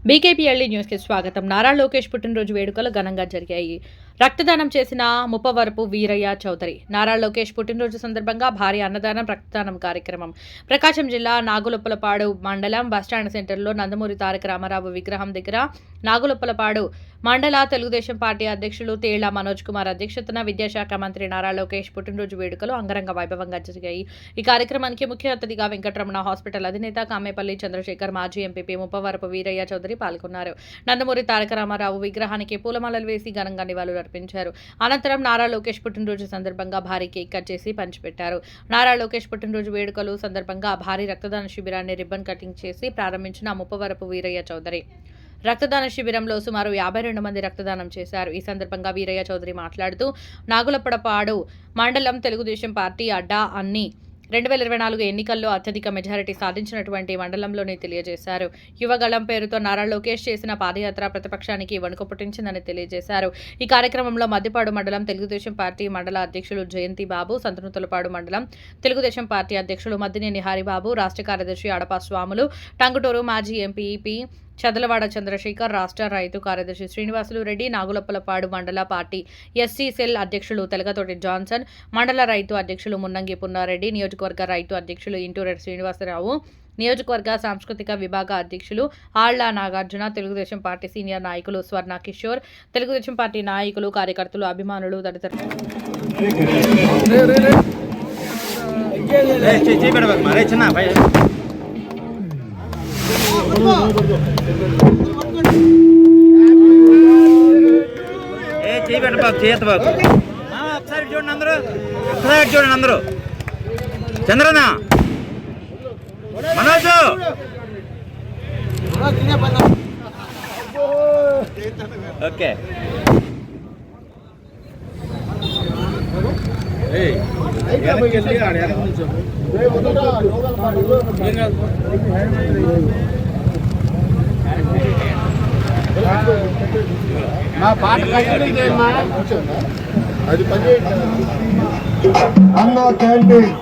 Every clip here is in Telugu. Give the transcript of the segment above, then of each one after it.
బీకేపీఎల్ఈ న్యూస్కి స్వాగతం. నారా లోకేష్ పుట్టినరోజు వేడుకలు ఘనంగా జరిగాయి. రక్తదానం చేసిన ముప్పవరపు వీరయ్య చౌదరి. నారా లోకేష్ పుట్టినరోజు సందర్భంగా భారీ అన్నదానం రక్తదానం కార్యక్రమం ప్రకాశం జిల్లా నాగులొప్పలపాడు మండలం బస్టాండ్ సెంటర్లో నందమూరి తారక రామారావు విగ్రహం దగ్గర నాగులొప్పలపాడు మండల తెలుగుదేశం పార్టీ అధ్యక్షులు తేళ్ల మనోజ్ కుమార్ అధ్యక్షతన విద్యాశాఖ మంత్రి నారా లోకేష్ పుట్టినరోజు వేడుకలు అంగరంగ వైభవంగా జరిగాయి. ఈ కార్యక్రమానికి ముఖ్య అతిథిగా వెంకటరమణ హాస్పిటల్ అధినేత కామేపల్లి చంద్రశేఖర్, మాజీ ఎంపీపీ ముప్పవరపు వీరయ్య చౌదరి పాల్గొన్నారు. నందమూరి తారక రామారావు విగ్రహానికి పూలమాలలు వేసి ఘనంగా నివాళులు అర్పించారు. అనంతరం నారా లోకేష్ పుట్టినరోజు సందర్భంగా భారీ కేక్ కట్ చేసి పంచిపెట్టారు. నారా లోకేష్ పుట్టినరోజు వేడుకలు సందర్భంగా భారీ రక్తదాన శిబిరాన్ని రిబ్బన్ కటింగ్ చేసి ప్రారంభించిన ముప్పవరపు వీరయ్య చౌదరి. రక్తదాన శిబిరంలో సుమారు 52 మంది రక్తదానం చేశారు. ఈ సందర్భంగా వీరయ్య చౌదరి మాట్లాడుతూ నాగులపడపాడు మండలం తెలుగుదేశం పార్టీ అడ్డా అన్ని 2024 ఎన్నికల్లో అత్యధిక మెజారిటీ సాధించినటువంటి మండలంలోనే తెలియజేశారు. యువగళం పేరుతో నారా లోకేష్ చేసిన పాదయాత్ర ప్రతిపక్షానికి వణుకు పుట్టించిందని తెలియజేశారు. ఈ కార్యక్రమంలో మద్దిపాడు మండలం తెలుగుదేశం పార్టీ మండల అధ్యక్షులు జయంతి బాబు, సంతనూతలపాడు మండలం తెలుగుదేశం పార్టీ అధ్యక్షులు మద్దినేని హరిబాబు, రాష్ట్ర కార్యదర్శి అడపా స్వాములు, టంగుటూరు మాజీ ఎంపీపీ చదలవాడ చంద్రశేఖర్, రాష్ట్ర రైతు కార్యదర్శి శ్రీనివాసులు రెడ్డి, నాగులొప్పలపాడు మండల పార్టీ ఎస్సీ సెల్ అధ్యక్షులు తెలగతోటి జాన్సన్, మండల రైతు అధ్యక్షులు మున్నంగి పున్నారెడ్డి, నియోజకవర్గ రైతు అధ్యక్షులు ఇంటూరెడ్డి శ్రీనివాసరావు, నియోజకవర్గ సాంస్కృతిక విభాగ అధ్యక్షులు ఆళ్ల నాగార్జున, తెలుగుదేశం పార్టీ సీనియర్ నాయకులు స్వర్ణ కిషోర్, తెలుగుదేశం పార్టీ నాయకులు, కార్యకర్తలు, అభిమానులు తదితరులు చూడండి అందరూ. చంద్రన్న, మనోజ్, ఓకే. మా పాట అది పని అన్న క్యాంటీన్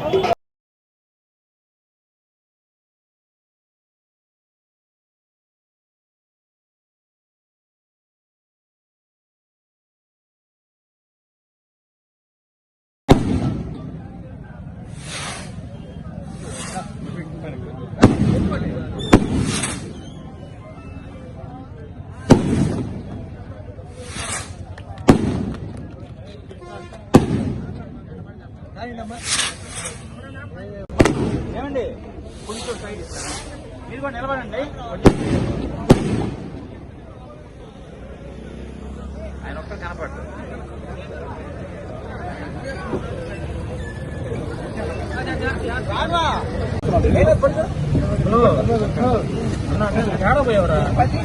ఏమండి, కొంచెం సైడ్ మీరు కూడా నిలబడండి. ఆయన ఒక్కరు కనపడతారు. పోయేవరా 10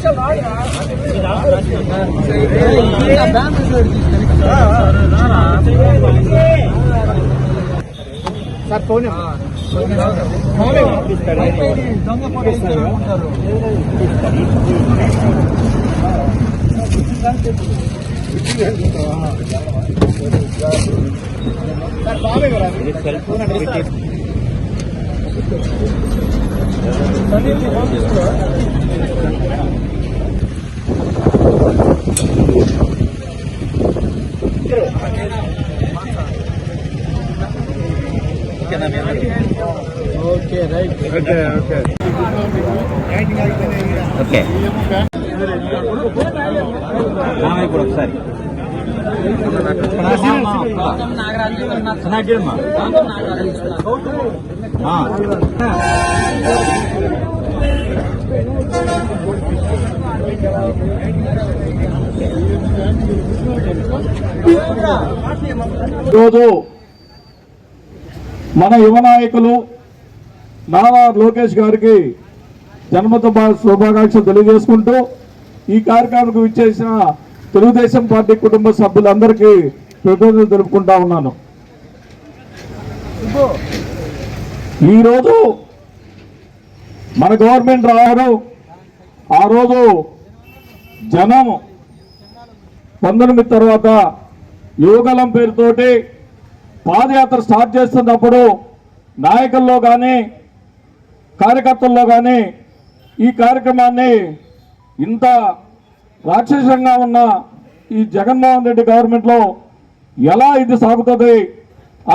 sir phone cell phone okay right okay okay okay. ఇప్పుడు ఒకసారి ఈరోజు మన యువ నాయకులు నారా లోకేష్ గారికి జన్మదిన శుభాకాంక్షలు తెలియజేసుకుంటూ ఈ కార్యక్రమానికి విచ్చేసిన తెలుగుదేశం పార్టీ కుటుంబ సభ్యులందరికీ కృతజ్ఞతలు తెలుపుకుంటా ఉన్నాను. ఈరోజు మన గవర్నమెంట్ రావడం, ఆ రోజు జనం 19 తర్వాత యువగలం పేరుతోటి పాదయాత్ర స్టార్ట్ చేస్తున్నప్పుడు నాయకుల్లో కానీ కార్యకర్తల్లో కానీ ఈ కార్యక్రమాన్ని ఇంత రాక్షసంగా ఉన్న ఈ జగన్మోహన్ రెడ్డి గవర్నమెంట్లో ఎలా ఇది సాగుతుంది,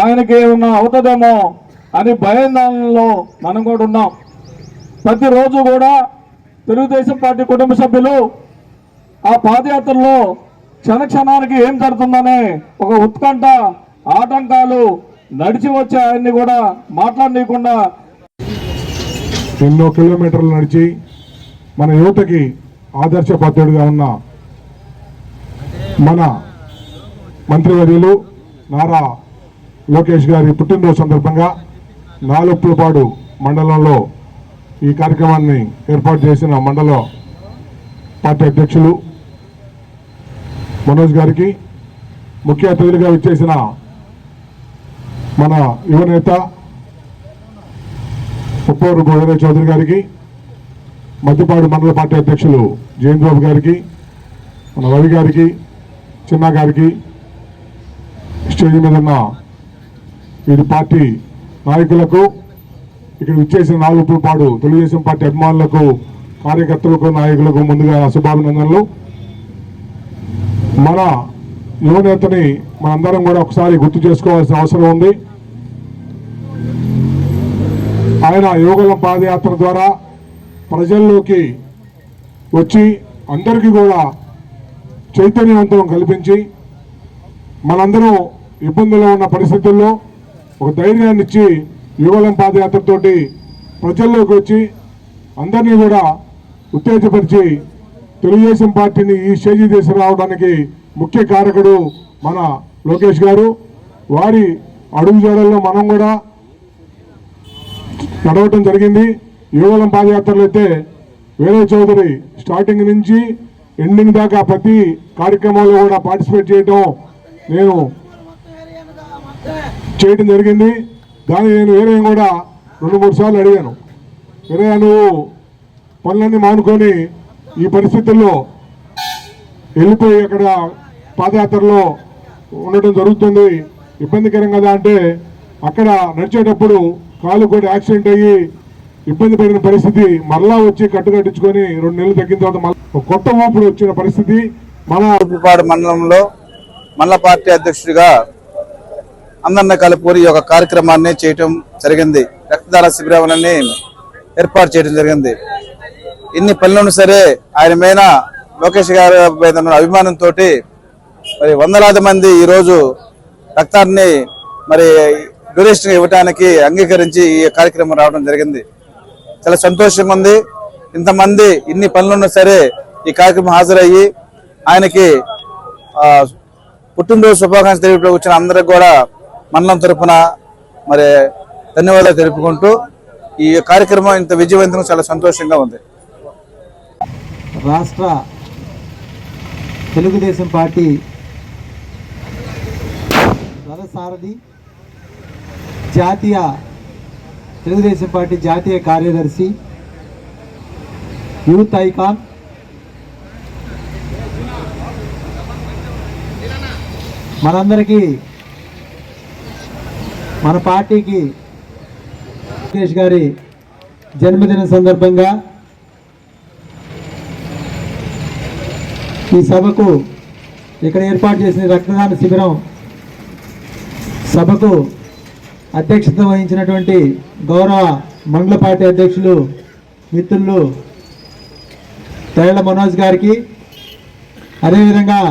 ఆయనకి ఏమన్నా అవుతుందేమో అని భయాందోళనలో మనం కూడా ఉన్నాం. ప్రతిరోజు కూడా తెలుగుదేశం పార్టీ కుటుంబ సభ్యులు ఆ పాదయాత్రలో క్షణక్షణానికి ఏం జరుగుతుందనే ఒక ఉత్కంఠ, ఆటంకాలు, నడిచి వచ్చే ఆయన్ని కూడా మాట్లాడనీయకుండా ఎన్నో కిలోమీటర్లు నడిచి మన యువతకి ఆదర్శపాత్రుడిగా ఉన్న మన మంత్రివర్యులు నారా లోకేష్ గారి పుట్టినరోజు సందర్భంగా నాలుగులపాడు మండలంలో ఈ కార్యక్రమాన్ని ఏర్పాటు చేసిన మండల పార్టీ అధ్యక్షులు మనోజ్ గారికి, ముఖ్య అతిథులుగా విచ్చేసిన మన యువనేత ఉప్పూరు గోవింద చౌదరి గారికి, మద్దిపాడు మండల పార్టీ అధ్యక్షులు జయంత్ బాబు గారికి, మన రవి గారికి, చిన్న గారికి, స్టేజ్ మీద ఉన్న వీరి పార్టీ నాయకులకు, ఇక్కడ విచ్చేసిన నాలుగులపాడు తెలుగుదేశం పార్టీ అభిమానులకు, కార్యకర్తలకు, నాయకులకు ముందుగా శుభాభినందనలు. మన యువనేతని మనందరం కూడా ఒకసారి గుర్తు చేసుకోవాల్సిన అవసరం ఉంది. ఆయన యువగలం పాదయాత్ర ద్వారా ప్రజల్లోకి వచ్చి అందరికీ కూడా చైతన్యవంతం కల్పించి మనందరం ఇబ్బందుల్లో ఉన్న పరిస్థితుల్లో ఒక ధైర్యాన్ని ఇచ్చి యువగలం పాదయాత్రతోటి ప్రజల్లోకి వచ్చి అందరినీ కూడా ఉత్తేజపరిచి తెలుగుదేశం పార్టీని ఈ స్టేజీ తీసుకురావడానికి ముఖ్య కారకుడు మన లోకేష్ గారు. వారి అడుగుజాడల్లో మనం కూడా నడవటం జరిగింది. యువగలం పాదయాత్రలు అయితే వీరయ్య చౌదరి స్టార్టింగ్ నుంచి ఎండింగ్ దాకా ప్రతి కార్యక్రమంలో కూడా పార్టిసిపేట్ చేయడం జరిగింది. దాన్ని నేను వేరే కూడా 2-3 సార్లు అడిగాను, వేరే నువ్వు పనులన్నీ మానుకొని ఈ పరిస్థితుల్లో వెళ్ళిపోయి అక్కడ పాదయాత్రలో ఉండటం జరుగుతుంది, ఇబ్బందికరం కదా అంటే, అక్కడ నడిచేటప్పుడు కాలు కూడా యాక్సిడెంట్ అయ్యి ఇబ్బంది పడిన పరిస్థితి, మరలా వచ్చి కట్టుకట్టించుకొని 2 నెలలు తగ్గిన తర్వాత మళ్ళీ కొత్త ఊపుడు వచ్చిన పరిస్థితి. మన నాలుగులపాడు మండలంలో మండల పార్టీ అధ్యక్షుడిగా అందరిని కలుపుకొని ఈ యొక్క కార్యక్రమాన్ని చేయటం జరిగింది. రక్తదాన శిబిరాన్ని ఏర్పాటు చేయడం జరిగింది. ఇన్ని పనులను సరే ఆయన మీద లోకేష్ గారి మీద ఉన్న అభిమానంతో మరి వందలాది మంది ఈరోజు రక్తాన్ని మరి డొనేషన్ ఇవ్వడానికి అంగీకరించి ఈ కార్యక్రమం రావడం జరిగింది. చాలా సంతోషంగా ఉంది. ఇంతమంది ఇన్ని పనులున్నా సరే ఈ కార్యక్రమం హాజరయ్యి ఆయనకి పుట్టినరోజు శుభాకాంక్షలు తెలిపి వచ్చిన అందరికి కూడా మండలం తరఫున మరి ధన్యవాదాలు తెలుపుకుంటూ ఈ కార్యక్రమం ఇంత విజయవంతంగా చాలా సంతోషంగా ఉంది. రాష్ట్ర తెలుగుదేశం పార్టీ రథసారథి, తెలుగుదేశం పార్టీ జాతీయ కార్యదర్శి, యూత్ ఐకాన్, మనందరికీ మన పార్టీకి లోకేష్ గారి జన్మదిన సందర్భంగా ఈ సభకు ఇక్కడ ఏర్పాటు చేసిన రక్తదాన శిబిరం సభకు అధ్యక్షత వహించినటువంటి గౌరవ మండల పార్టీ అధ్యక్షులు మిత్రులు తేళ్ల మనోజ్ గారికి, అదేవిధంగా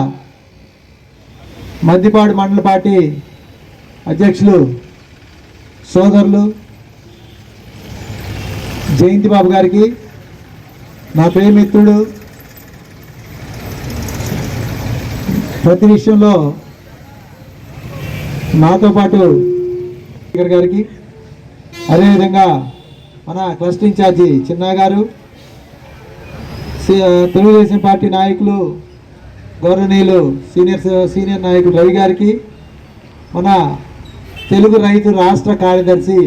మద్దిపాడు మండల పార్టీ అధ్యక్షులు సోదరులు జయంతి బాబు గారికి, నా ప్రియమిత్రుడు, ప్రతి విషయంలో నాతో పాటు గారికి, అదేవిధంగా మన క్లస్టర్ ఇన్ఛార్జి చిన్నా గారు, తెలుగుదేశం పార్టీ నాయకులు గౌరవనీయులు సీనియర్ నాయకులు రవి గారికి, మన తెలుగు రైతు రాష్ట్ర కార్యదర్శి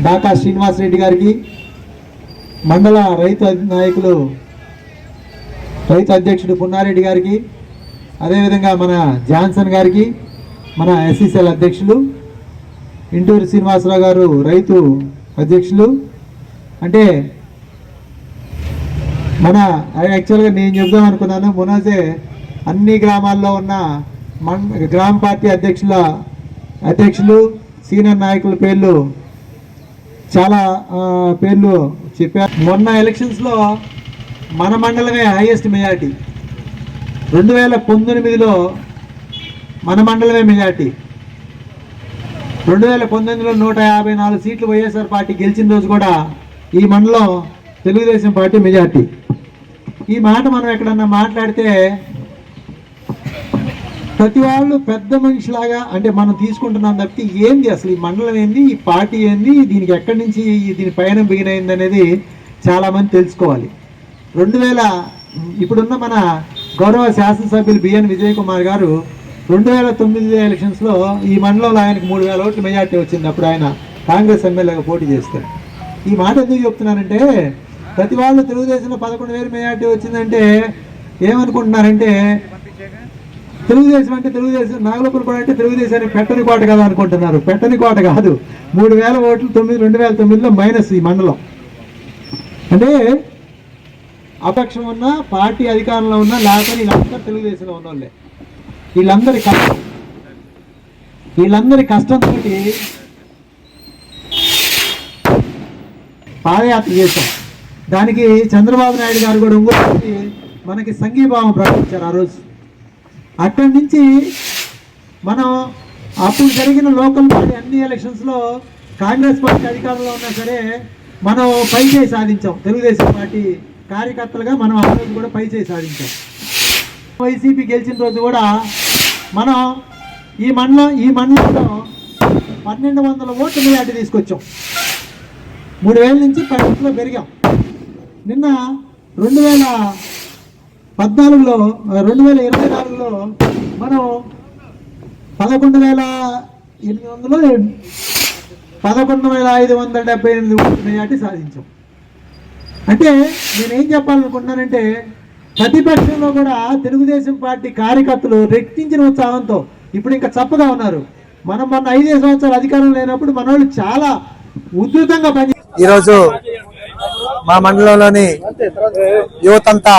డాకా శ్రీనివాసరెడ్డి గారికి, మండల రైతు నాయకులు రైతు అధ్యక్షుడు పున్నారెడ్డి గారికి, అదేవిధంగా మన జాన్సన్ గారికి, మన ఎస్సీసీఎల్ అధ్యక్షులు ఇంటూరు శ్రీనివాసరావు గారు రైతు అధ్యక్షులు. అంటే మన యాక్చువల్గా నేను చెప్దాం అనుకున్నాను, మునాజే అన్ని గ్రామాల్లో ఉన్న గ్రామ పార్టీ అధ్యక్షులు సీనియర్ నాయకుల పేర్లు చాలా పేర్లు చెప్పారు. మొన్న ఎలక్షన్స్లో మన మండలమే హైయెస్ట్ మెజార్టీ. 2019లో మన మండలమే మెజార్టీ. 2019లో 154 సీట్లు వైఎస్ఆర్ పార్టీ గెలిచిన రోజు కూడా ఈ మండలం తెలుగుదేశం పార్టీ మెజార్టీ. ఈ మాట మనం ఎక్కడన్నా మాట్లాడితే ప్రతి వాళ్ళు పెద్ద మనిషిలాగా అంటే మనం తీసుకుంటున్నాం తప్పితే ఏంది అసలు ఈ మండలం ఏంది, ఈ పార్టీ ఏంది, దీనికి ఎక్కడి నుంచి దీని పయనం బిగినైంది అనేది చాలామంది తెలుసుకోవాలి. ఇప్పుడున్న మన గౌరవ శాసనసభ్యులు బిఎన్ విజయ్ కుమార్ గారు 2009 ఎలక్షన్స్లో ఈ మండలంలో ఆయనకు 3000 ఓట్లు మెజార్టీ వచ్చింది. అప్పుడు ఆయన కాంగ్రెస్ ఎమ్మెల్యేగా పోటీ చేస్తారు. ఈ మాట ఎందుకు చెప్తున్నానంటే ప్రతి వాళ్ళు తెలుగుదేశంలో 11,000 మెజార్టీ వచ్చిందంటే ఏమనుకుంటున్నారంటే తెలుగుదేశం అంటే తెలుగుదేశం, నాగలోపురం అంటే తెలుగుదేశానికి పెట్టని కోట కదా అనుకుంటున్నారు. పెట్టని కోట కాదు, 3000 ఓట్లు 2009లో మైనస్ ఈ మండలం. అంటే అపక్షం ఉన్నా పార్టీ అధికారంలో ఉన్నా లేకపోతే వీళ్ళందరూ తెలుగుదేశంలో ఉన్న వాళ్ళే. వీళ్ళందరి కష్టంతో పాదయాత్ర చేశాం. దానికి చంద్రబాబు నాయుడు గారు కూడా ఇంకోటి మనకి సంఘీభావం ప్రకటించారు ఆ రోజు. అక్కడి నుంచి మనం అప్పుడు జరిగిన లోకల్ పార్టీ అన్ని ఎలక్షన్స్లో కాంగ్రెస్ పార్టీ అధికారంలో ఉన్నా సరే మనం పైచేయి సాధించాం. తెలుగుదేశం పార్టీ కార్యకర్తలుగా మనం ఆ రోజు కూడా పైచేయి సాధించాం. వైసీపీ గెలిచిన రోజు కూడా మనం ఈ మండలంలో 1200 ఓట్ల మెజార్టీ తీసుకొచ్చాం. 3000 నుంచి 10లో పెరిగాం. నిన్న 2024లో మనం 11,578 ఓట్ల మెజార్టీ సాధించాం. అంటే నేనేం చెప్పాలనుకుంటున్నానంటే ప్రతిపక్షంలో కూడా తెలుగుదేశం పార్టీ కార్యకర్తలు రెట్టించిన ఉత్సాహంతో ఇప్పుడు ఇంకా చప్పగా ఉన్నారు. మనం మొన్న 5 సంవత్సరాలు అధికారం లేనప్పుడు మన వాళ్ళు చాలా ఉధృతంగా పనిచేస్తారు. ఈరోజు మా మండలంలోని యువతంతా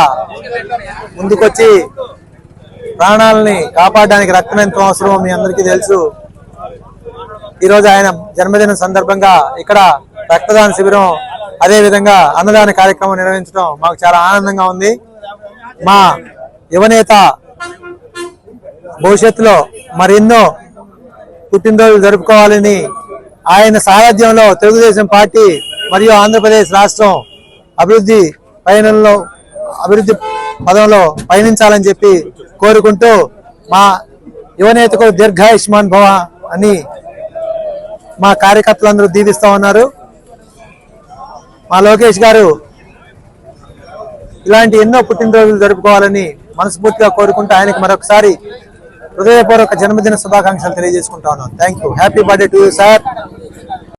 ముందుకొచ్చి ప్రాణాలని కాపాడడానికి రక్తం ఎంత అవసరమో మీ అందరికీ తెలుసు. ఈరోజు ఆయన జన్మదినం సందర్భంగా ఇక్కడ రక్తదాన శిబిరం అదే విధంగా అన్నదాన కార్యక్రమం నిర్వహించడం మాకు చాలా ఆనందంగా ఉంది. మా యువనేత భవిష్యత్తులో మరెన్నో పుట్టినరోజులు జరుపుకోవాలని ఆయన సారథ్యంలో తెలుగుదేశం పార్టీ మరియు ఆంధ్రప్రదేశ్ రాష్ట్రం అభివృద్ధి పదంలో పయనించాలని చెప్పి కోరుకుంటూ మా యువనేతకు దీర్ఘాయుష్మాన్ భవ అని మా కార్యకర్తలందరూ దీవిస్తూ ఉన్నారు. మా లోకేష్ గారు ఇలాంటి ఎన్నో పుట్టినరోజులు జరుపుకోవాలని మనస్ఫూర్తిగా కోరుకుంటూ ఆయనకు మరొకసారి హృదయపూర్వక జన్మదిన శుభాకాంక్షలు తెలియజేసుకుంటా ఉన్నాను. Thank you. Happy birthday to you sir.